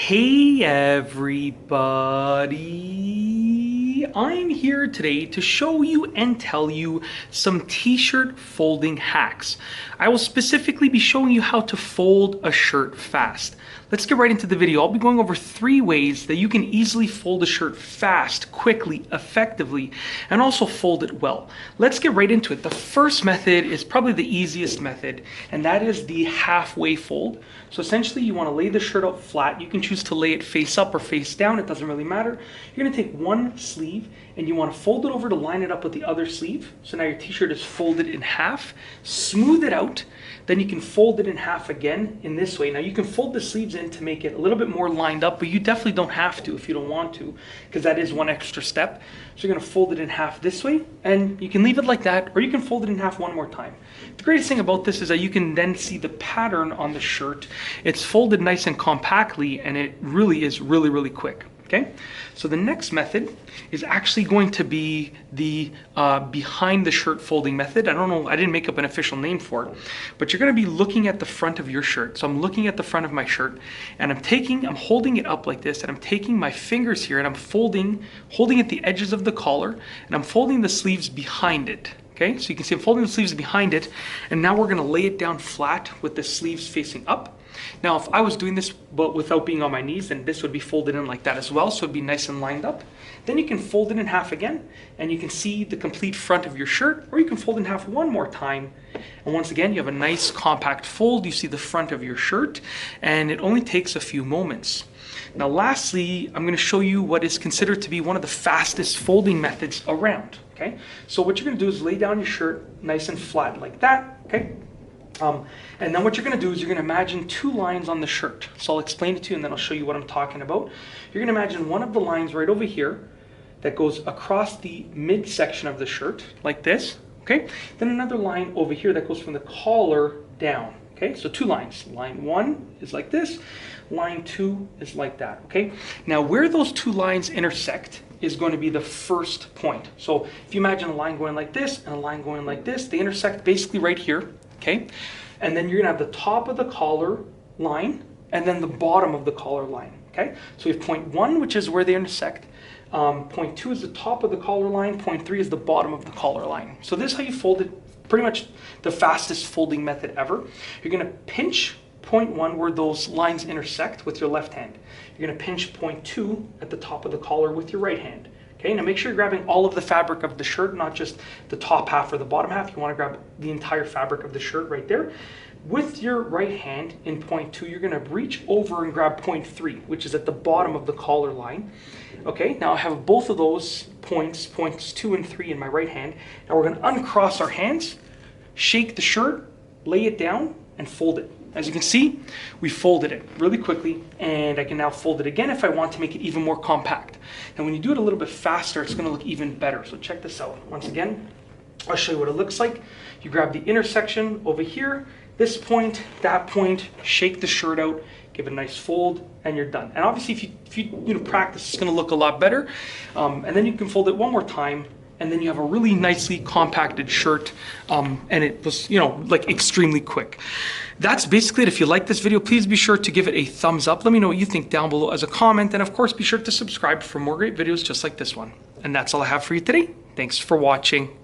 Hey everybody, I'm here today to show you and tell you some t-shirt folding hacks. I will specifically be showing you how to fold a shirt fast. Let's get right into the video. I'll be going over 3 ways that you can easily fold a shirt fast, quickly, effectively, and also fold it well. Let's get right into it. The first method is probably the easiest method, and that is the halfway fold. So essentially you want to lay the shirt out flat. You can choose to lay it face up or face down, it doesn't really matter. You're going to take one sleeve and you want to fold it over to line it up with the other sleeve. So now your t-shirt is folded in half. Smooth it out, then you can fold it in half again in this way. Now you can fold the sleeves in to make it a little bit more lined up, but you definitely don't have to if you don't want to, because that is one extra step. So you're going to fold it in half this way, and you can leave it like that, or you can fold it in half one more time. The greatest thing about this is that you can then see the pattern on the shirt. It's folded nice and compactly, and it really is really quick. Okay, so the next method is actually going to be the behind the shirt folding method. I don't know, I didn't make up an official name for it, but you're going to be looking at the front of your shirt. So I'm looking at the front of my shirt, and I'm holding it up like this, and I'm taking my fingers here, and I'm holding at the edges of the collar, and I'm folding the sleeves behind it. Okay, so you can see I'm folding the sleeves behind it, and now we're going to lay it down flat with the sleeves facing up. Now, if I was doing this but without being on my knees, then this would be folded in like that as well, so it'd be nice and lined up. Then you can fold it in half again, and you can see the complete front of your shirt, or you can fold in half one more time. And once again, you have a nice compact fold. You see the front of your shirt, and it only takes a few moments. Now, lastly, I'm going to show you what is considered to be one of the fastest folding methods around. Okay, so what you're going to do is lay down your shirt nice and flat like that. Okay. And then what you're going to do is you're going to imagine 2 lines on the shirt. So I'll explain it to you and then I'll show you what I'm talking about. You're going to imagine one of the lines right over here that goes across the midsection of the shirt like this. Okay. Then another line over here that goes from the collar down. Okay. So 2 lines. Line 1 is like this. Line 2 is like that. Okay. Now where those 2 lines intersect is going to be the first point. So if you imagine a line going like this and a line going like this, they intersect basically right here. Okay, and then you're gonna have the top of the collar line and then the bottom of the collar line. Okay, so we have point 1, which is where they intersect. Point 2 is the top of the collar line. Point 3 is the bottom of the collar line. So this is how you fold it, pretty much the fastest folding method ever. You're gonna pinch point 1 where those lines intersect with your left hand. You're gonna pinch point 2 at the top of the collar with your right hand. Okay, now make sure you're grabbing all of the fabric of the shirt, not just the top half or the bottom half. You want to grab the entire fabric of the shirt right there. With your right hand in point 2, you're going to reach over and grab point 3, which is at the bottom of the collar line. Okay, now I have both of those points 2 and 3 in my right hand. Now we're going to uncross our hands, shake the shirt, lay it down, and fold it. As you can see, we folded it really quickly, and I can now fold it again if I want to make it even more compact. And when you do it a little bit faster, it's going to look even better. So check this out. Once again, I'll show you what it looks like. You grab the intersection over here, this point, that point, shake the shirt out, give it a nice fold, and you're done. And obviously, if you practice, it's going to look a lot better. And then you can fold it one more time, and then you have a really nicely compacted shirt, and it was, like extremely quick. That's basically it. If you like this video, please be sure to give it a thumbs up. Let me know what you think down below as a comment, and of course, be sure to subscribe for more great videos just like this one. And that's all I have for you today. Thanks for watching.